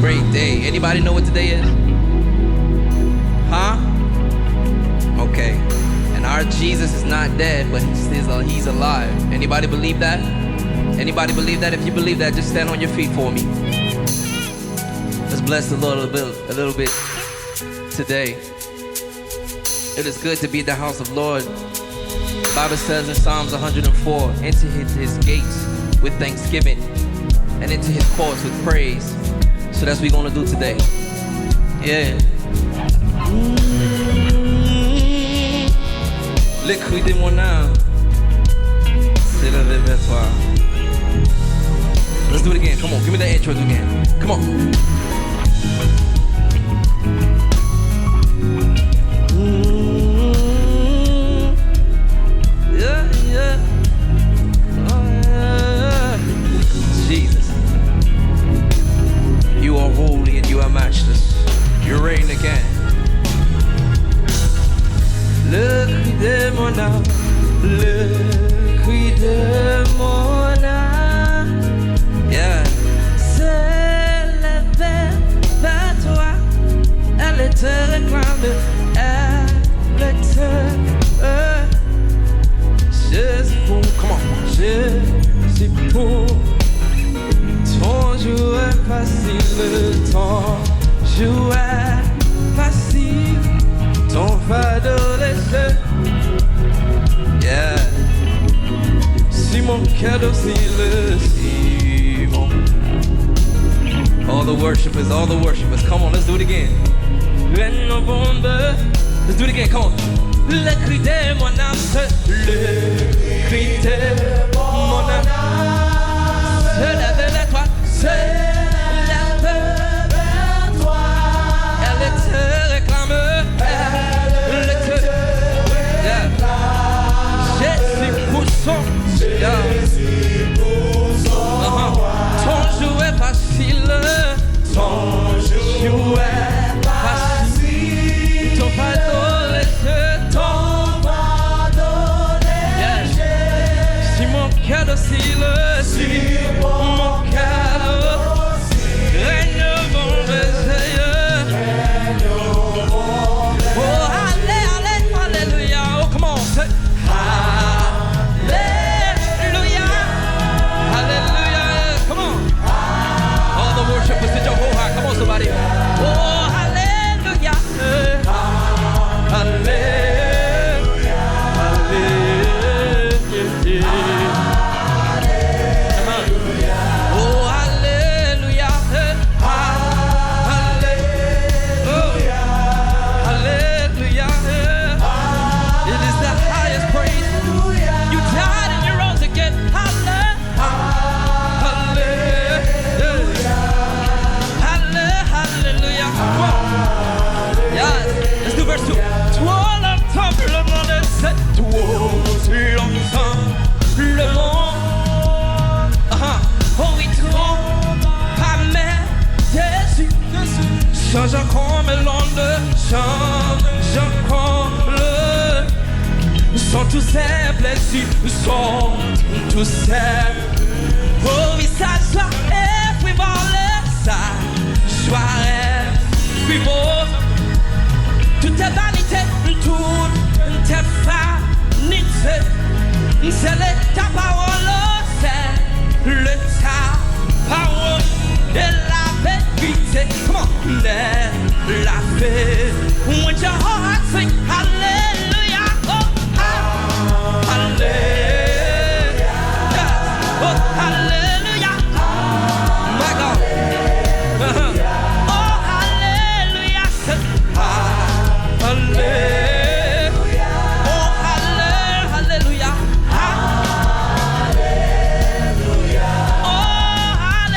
great day. Anybody know what today is? Huh? Okay. And our Jesus is not dead, but he's alive. Anybody believe that? Anybody believe that? If you believe that, just stand on your feet for me. Let's bless the Lord a little bit today. It is good to be in the house of the Lord. The Bible says in Psalms 104, enter his gates with thanksgiving and into his courts with praise. So that's what we're going to do today. Yeah. Le cri de mon âme s'élève vers toi. Let's do it again. Come on, give me the intro again. Come on. Jesus, you are holy and you are matchless. You reign again. Le cri de mon âme, le cri de mon âme, yeah. S'élève vers toi, elle te réclame, elle te je suis pour, come on, je suis pour. Ton jour est facile, ton jour est facile, ton fardeau léger. Yeah. Si mon cœur docile, si mon. All the worshipers, come on, let's do it again. Let's do it again, come on. Le cri de mon âme, le cri de mon âme, se lève vers toi, se lève vers toi. Elle te réclame, elle te réclame. Jésus pour son, ton jour est facile, ton jour est facile, ton fardeau léger. Cœur docile, si mon cœur règne mon berger. Oh, alléluia, oh, come on, say hallelujah, hallelujah, come on. All the worshipers to Jehovah, come on, somebody. Oh, hallelujah, hallelujah, hallelujah. Change comme l'onde, change comme le. Sont tous ces plaisirs, sont tous ces. Vos visages là est frivole, sa joie est frivole. Toute est vanité, toute est vanité. C'est ta parole, c'est le ta parole et la vérité. Come on. Let life in. When your heart sing hallelujah, oh hallelujah, oh hallelujah, my God, oh hallelujah, hallelujah, oh hallelujah, hallelujah, oh hallelujah.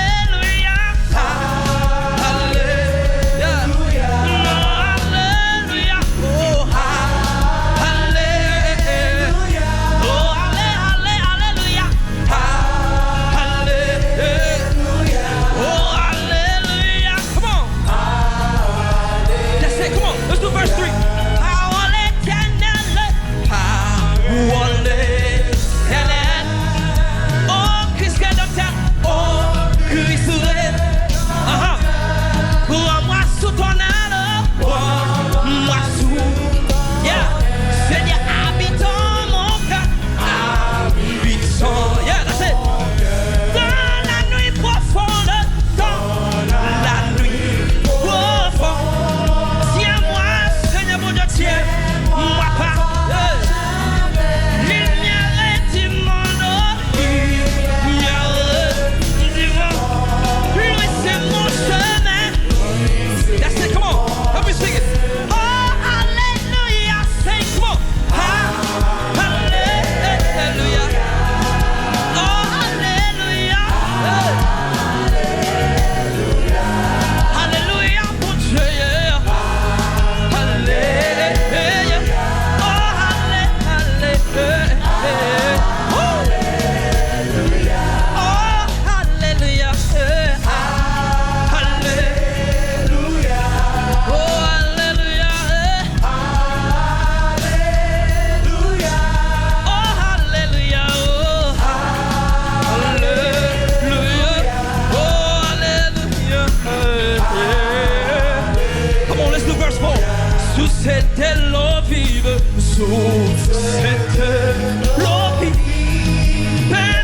c'était l'eau vive, c'était l'eau vive,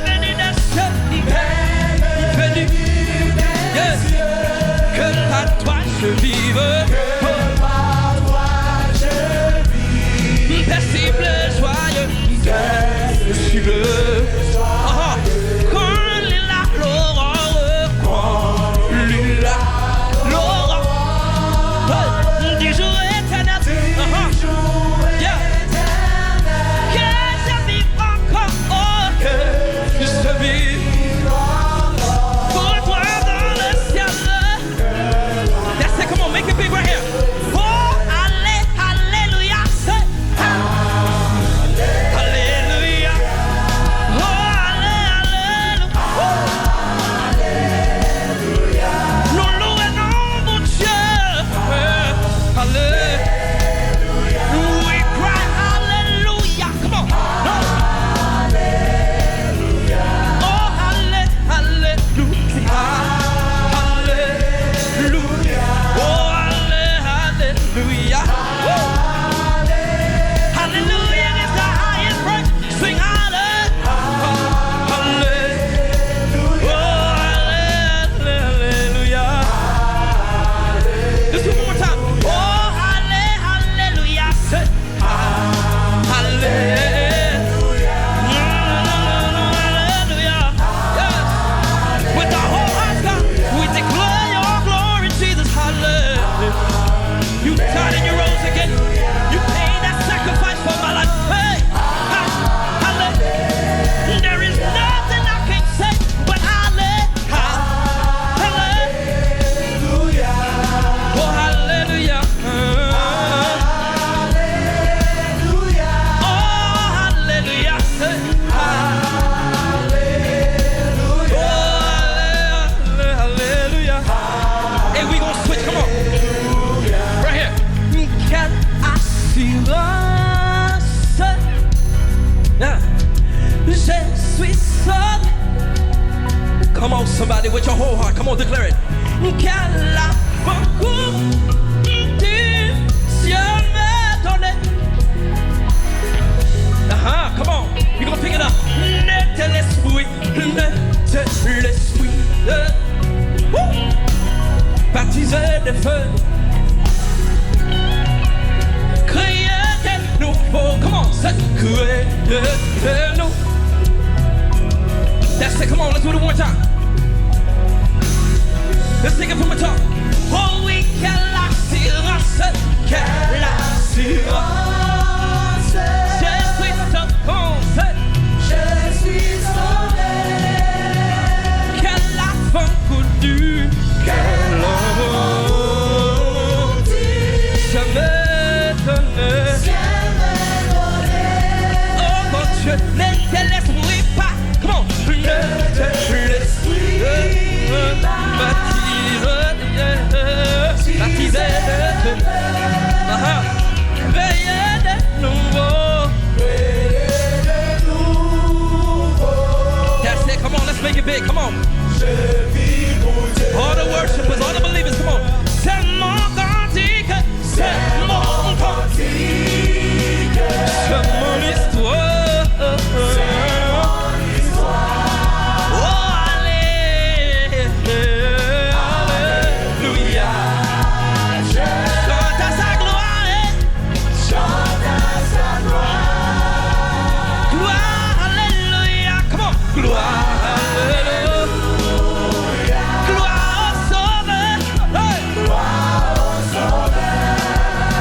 venue des cieux, venue des cieux, que par toi je vive, paisible, joyeux, paisible. Quand lila l'aurore, quand lila l'aurore, du jour éternel, que je vive encore, que je vive pour toi dans le ciel. That's it, come on, make it big right here. Oh, alléluia, say alléluia. Oh, alléluia. Nous louons mon Dieu. Alléluia. We cry hallelujah. Come on. No. Alléluia. Oh, alléluia. Alléluia. Oh, alléluia. Hallelujah is the highest praise. Sing hallelujah. Hallelujah. Just one more time. Oh, hallelujah. Say hallelujah. Hallelujah. Yes. With our whole hearts, God, we declare your glory, Jesus. Hallelujah. You died and you rose again. You paid that sacrifice for my life. Hey, hallelujah. There is nothing I can say but hallelujah. Oh, hallelujah. Oh, hallelujah. Oh, hallelujah. Hey, we gonna switch. Come on. Right here. Quelle assurance. Yeah. Je suis sauvé. Come on, somebody, with your whole heart. Come on, declare it. Quelle beaucoup du ciel m'a donné. Come on. We're gonna pick it up. N'était l'esprit, n'était l'esprit. Baptisé de feu. Créer des nouveaux. Come on, c'est créer des nouveaux. That's it, come on, let's do it one more time. Let's take it from the top. Oh oui, quelle assurance, quelle assurance. Je suis sauvé, je suis sauvé. Quelle enfant connu, quel amour. Ça m'est donné. Oh mon Dieu, ne te laisse pas. Come on. Ne te laisse pas. Baptisé de veillez de nouveau. That's it, come on, let's make it big, come on. All the worshipers, all the believers, come on. C'est mon cantique, c'est mon cantique, c'est mon histoire. Oh, alléluia. Chante à sa gloire. Chante à sa gloire. Gloire, alléluia. Come on. Gloire, alléluia. Gloire au Sauveur. Hey. Gloire au Sauveur.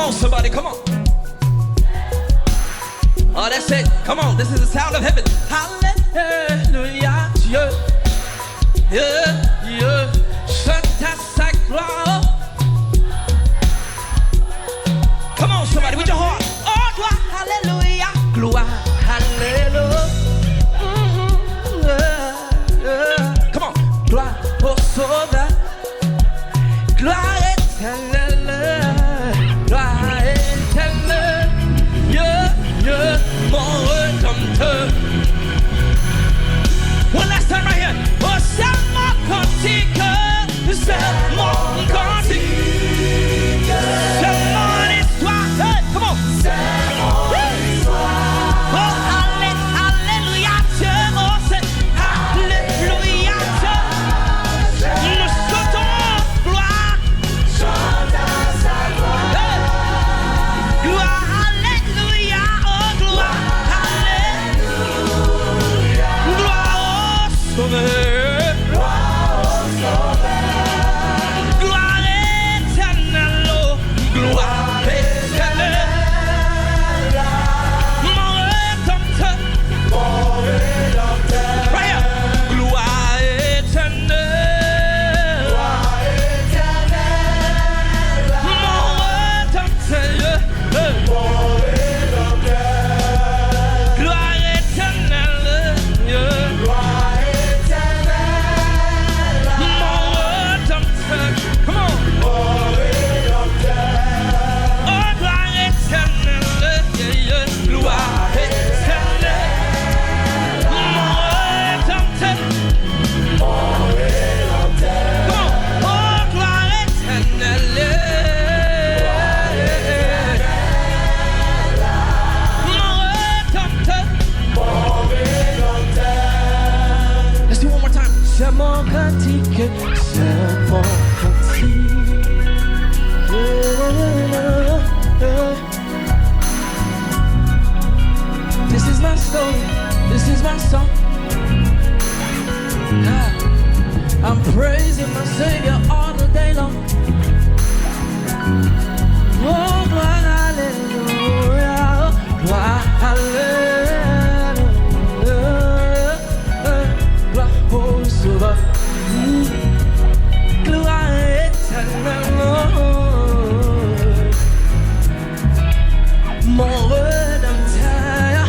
on, somebody, come on. Oh, that's it. Come on, this is the sound of heaven. Hallelujah. Yeah, yeah, yeah. Santa gloire. Come on, somebody, with your heart. Oh, gloire, hallelujah. Gloire, hallelujah. Come on. Gloire au sauveur. Gloire éternelle. Gloire éternelle. Yeah, yeah. Mon Rédempteur. One last time right here. Oh, c'est mon cantique. C'est mon cantique. C'est mon histoire. Hey, come on. C'est mon histoire. Oh, alléluia. Oh, c'est alléluia. Nous chantons gloire. Chante à sa gloire. Hey. Gloire, alléluia. Oh, gloire, alléluia. Gloire au Sauveur. Gloire au Sauveur. Gloire éternelle. Oh, gloire éternelle. Mon Rédempteur. Mon Rédempteur. Right here. Gloire éternelle. Gloire éternelle. Mon Rédempteur. Mon Rédempteur. Gloire éternelle. Gloire éternelle. Mon Rédempteur. Come on. Mon Rédempteur. Oh, gloire éternelle. Yeah, yeah. Gloire éternelle. Mon Rédempteur. Mon Rédempteur. Come on. Oh, gloire éternelle. Mon Rédempteur. Mon Rédempteur. Let's do one more time. C'est mon cantique. C'est mon cantique. This is my story. This is my song. Ah, I'm praising my Savior all the day long. Oh, gloire, hallelujah. Gloire, hallelujah. Gloire au Sauveur. Gloire éternelle. Mon Rédempteur.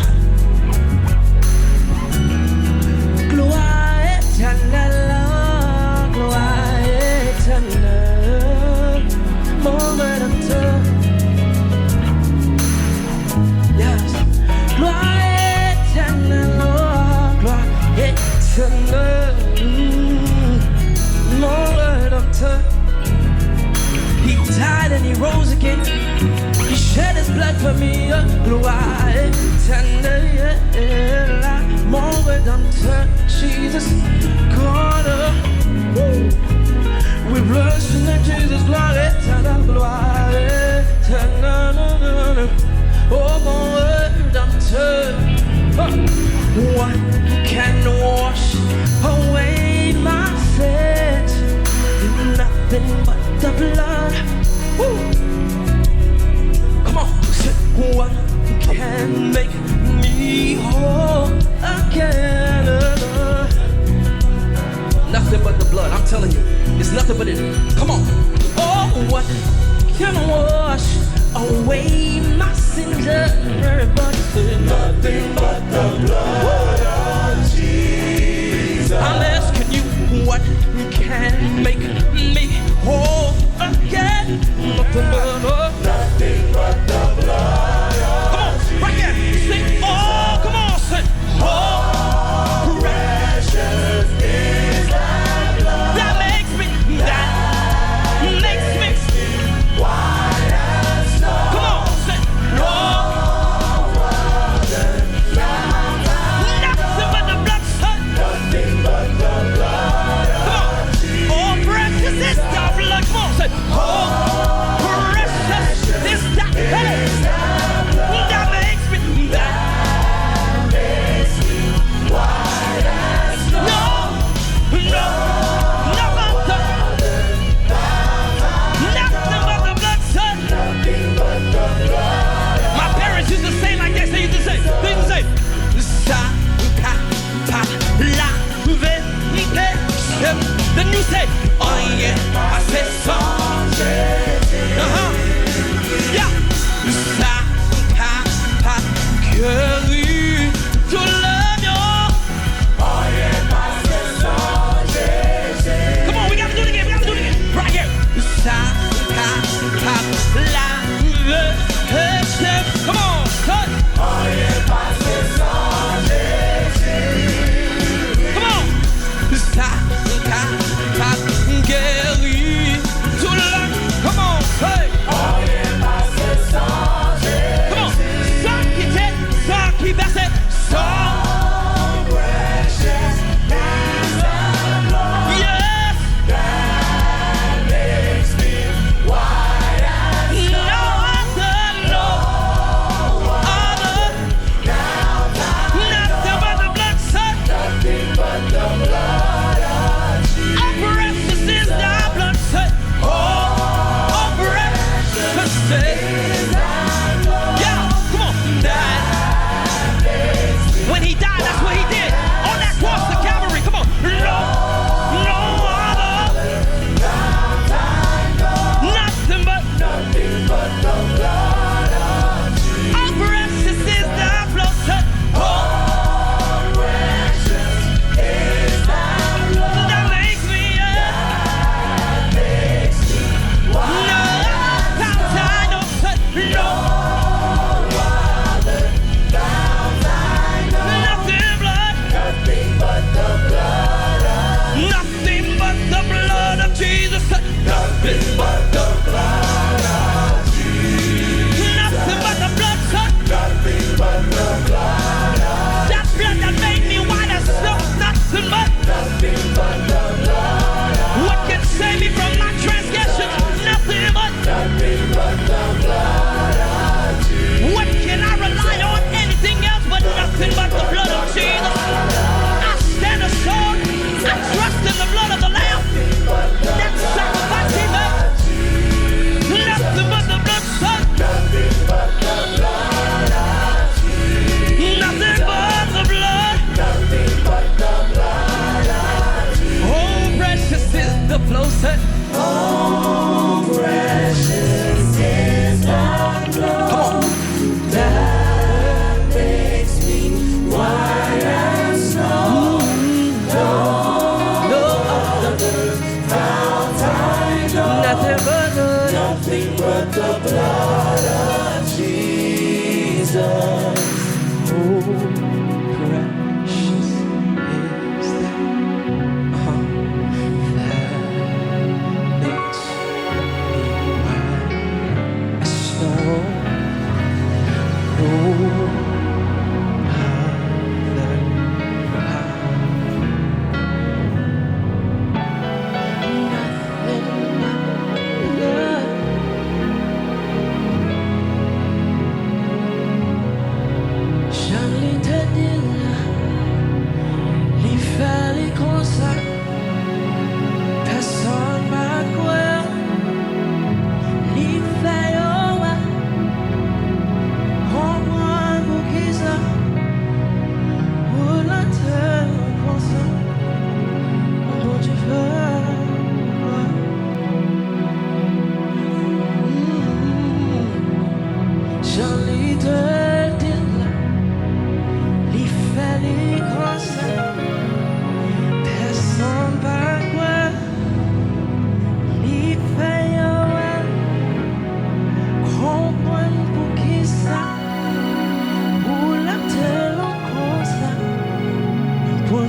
Gloire éternelle. Gloire éternelle. Mon Rédempteur. Yes. Gloire éternelle. Gloire éternelle. Mon Rédempteur. He died and he rose again. He shed his blood for me. Gloire éternelle. Mon Rédempteur. Jesus, God. We bless you, Jesus. Gloire éternelle. Gloire éternelle. Oh, mon Rédempteur. What can wash away my sins? Nothing but the blood. Woo. Come on, say, what can make me whole again? Nothing but the blood. I'm telling you, it's nothing but it. Come on. Oh, what can wash away my sins? Nothing but the blood of Jesus. I'm asking you, what can make me whole again? Nothing but nothing but the blood of Jesus. Come on, right here, sing. Oh, come on, sing. Oh, precious is that blood that makes me white as snow. Come on, sing. No other found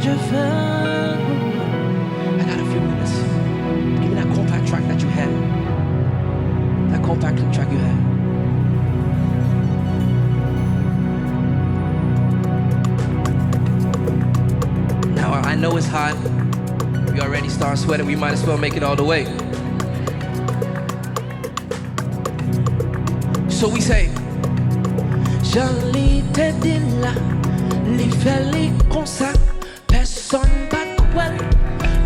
Dieu fait. I got a few minutes. Give me that compact track that you had. That compact track you had. Now I know it's hot. We already start sweating. We might as well make it all the way. So we say, Jean-Li te dit là, li fait li comme ça, personne pas quoi,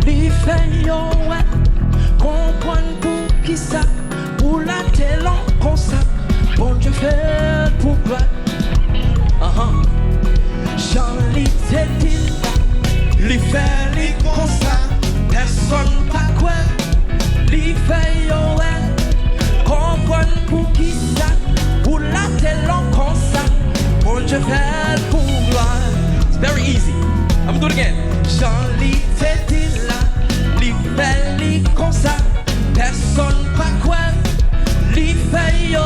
li fait yo ouais, comprendre pour qui ça, pour la télé comme ça, bon Dieu fait pour quoi, Jean-Li te dit là, li fait li comme ça, personne pas quoi, li fait yo ouais, comprendre pour qui ça. Pour la télé comme ça, bon Dieu fait pour gloire. It's very easy. I'm gonna do it again. Jean-Li te dit là, li fait li comme ça, personne pas quoi, li fait yo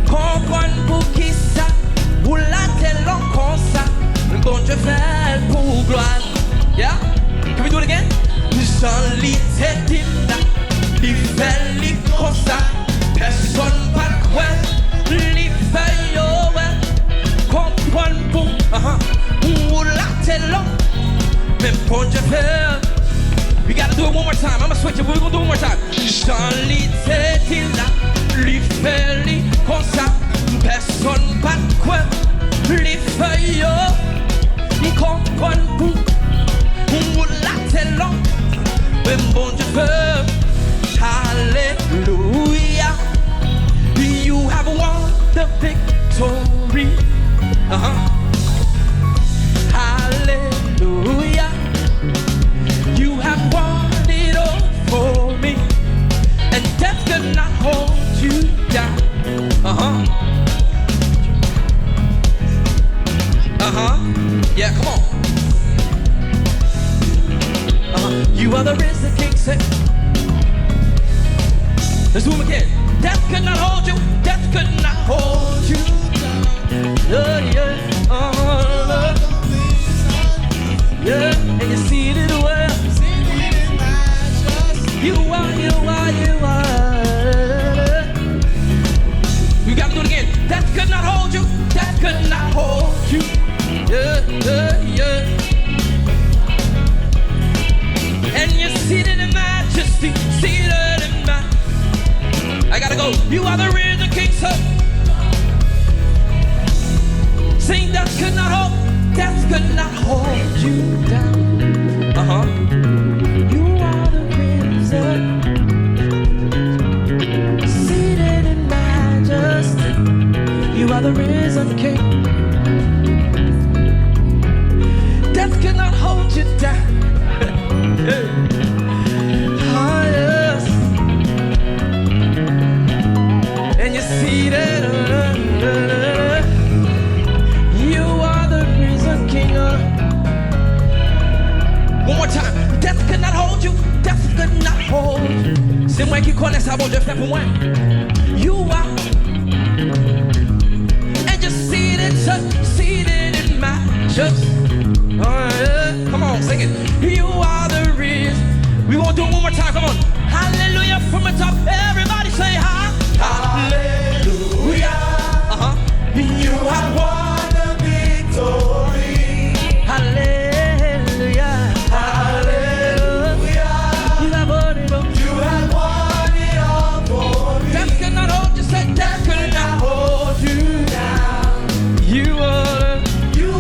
comprendre pour qui ça, pour la télé comme ça, bon Dieu fait pour gloire. Yeah? Can we do it again? Jean-Li te dit là, li fait li comme ça, personne pas quoi. Li fait yo comprendre pour la télé, mais bon Dieu fait. We gotta do it one more time. I'ma switch it. We're gonna do it one more time. Jean-Li te dit là, li fait li comme ça, personne pas quoi. Li fait yo comprendre pour la télé, mais bon Dieu fait. Hallelujah. You have won the victory. Hallelujah. You have won it all for me, and death could not hold you down. Yeah, come on. You are the risen King. Say. Let's do it again. Death could not hold you. Death could not hold you. Yeah, and you see it well. You are. You gotta do it again. Death could not hold you. Death could not hold you. Yeah. And you're seated in majesty, seated in majesty. I gotta go. You are the risen King, sir. Sing, death could not hold you down. You are the risen, seated in majesty. You are the risen King. Death could not hold you down. Yes. And you see that you are the risen King. One more time. Death could not hold you. Death could not hold you. C'est moi qui connais ça, bon Dieu fait pour moi. You are. And you seated in majesty. Come on, sing it. You are the reason. We won't do it one more time. Come on. Hallelujah from the top. Everybody say hallelujah. You have won the victory. Hallelujah. Hallelujah. You have won it all. You have won it all for me. Death cannot hold you. Say death cannot hold you down. You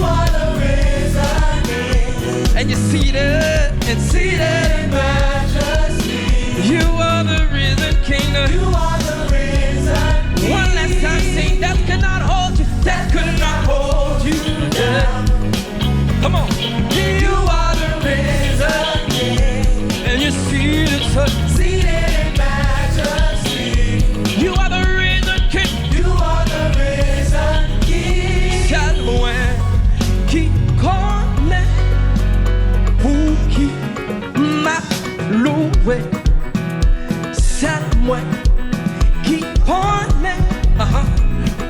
are the risen King. And you're seated in majesty. You are the risen King. You are the risen King. One last time, sing. Death cannot hold you. Death could not hold you down. Come on. You are the risen King. And you're seated in majesty. You are the risen King. You are the risen King. Salve qui connaît pour qui m'a loué. Salve qui connaît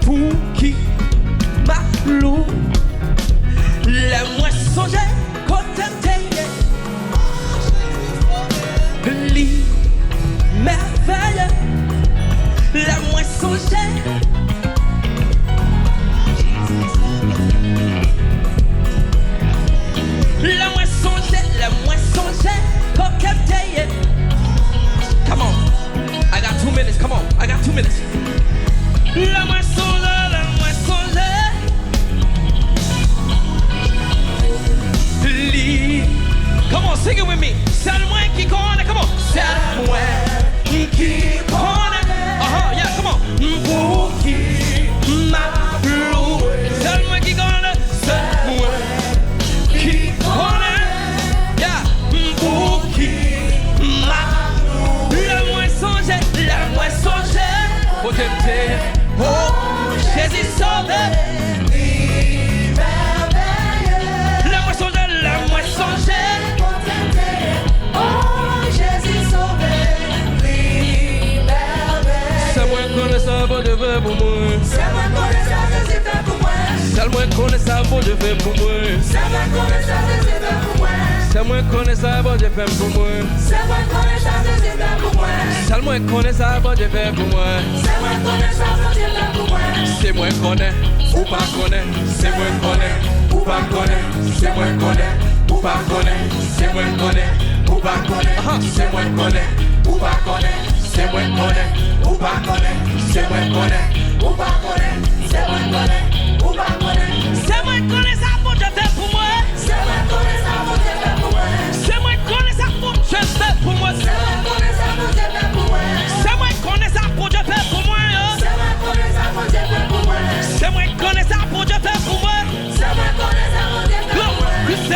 pour qui m'a loué. Come on. I got 2 minutes. Come on. I got 2 minutes. Come on, sing it with me. C'est moi qui connais. Come on. C'est moi qui connais. Yeah, come on. Pour qui m'a loué. C'est moi qui connais. C'est moi qui connais. Yeah. Pour qui m'a loué. La moi songe. Pour te dire, oh, Jésus sauvé. La moi songe. Bon Dieu fait pour moi. C'est moi connaissant ce que fait pour moi. C'est moi connaissant bon Dieu fait pour moi. C'est moi connaissant ce que fait pour moi. C'est moi connaissant bon Dieu fait pour moi. C'est moi connaissant ce que fait pour moi. C'est moi connaissant bon Dieu fait pour moi. C'est moi connaissant bon Dieu fait pour moi. C'est moi connais ou pas connais. C'est moi connais ou pas connais. C'est moi connais ou pas connais. C'est moi connais ou pas connais. C'est moi connais ou pas connais. C'est moi connais ou pas connais. C'est moi connais ou pas connais. C'est moi connais ou pas connais. C'est moi connais ça pour Dieu fait pour moi. C'est moi connais ça pour Dieu fait pour moi. C'est moi connais ça pour Dieu fait pour moi. C'est moi connais ça pour Dieu fait pour moi. C'est moi connais ça pour Dieu fait pour moi. C'est moi connais ça pour Dieu fait pour moi. C'est moi connais ça pour Dieu fait pour moi. C'est moi connais ça pour Dieu fait pour moi. C'est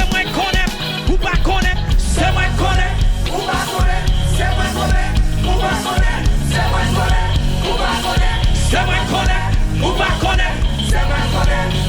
moi connais ou pas connais. C'est moi connais ou pas connais. C'est moi connais ou pas connais. C'est moi connais ou pas connais. C'est moi connais ou pas connais. C'est moi connais.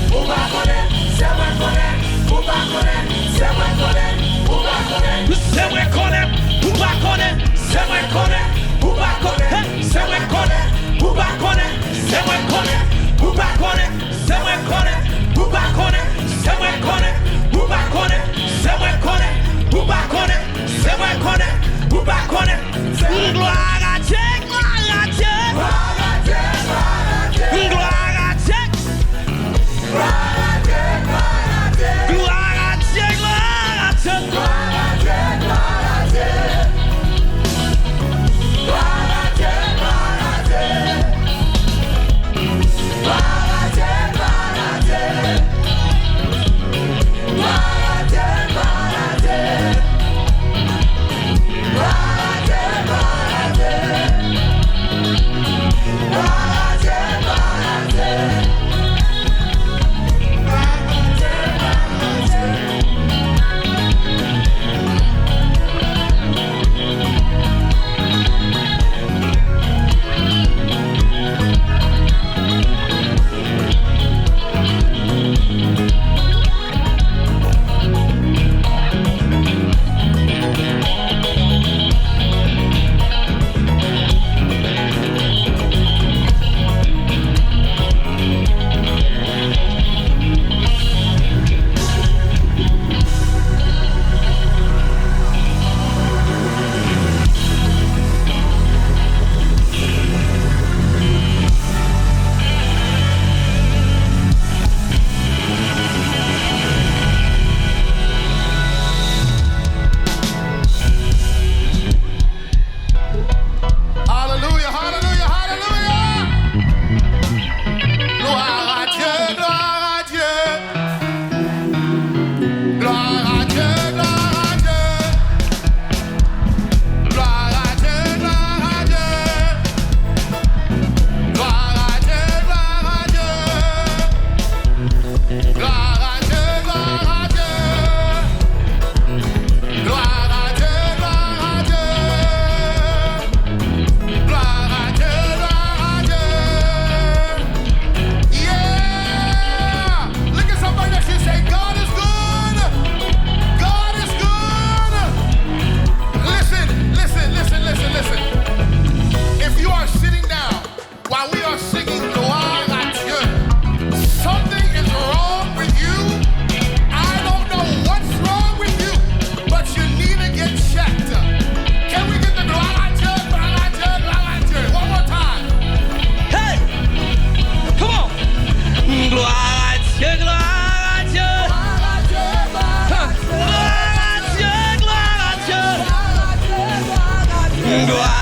Mungu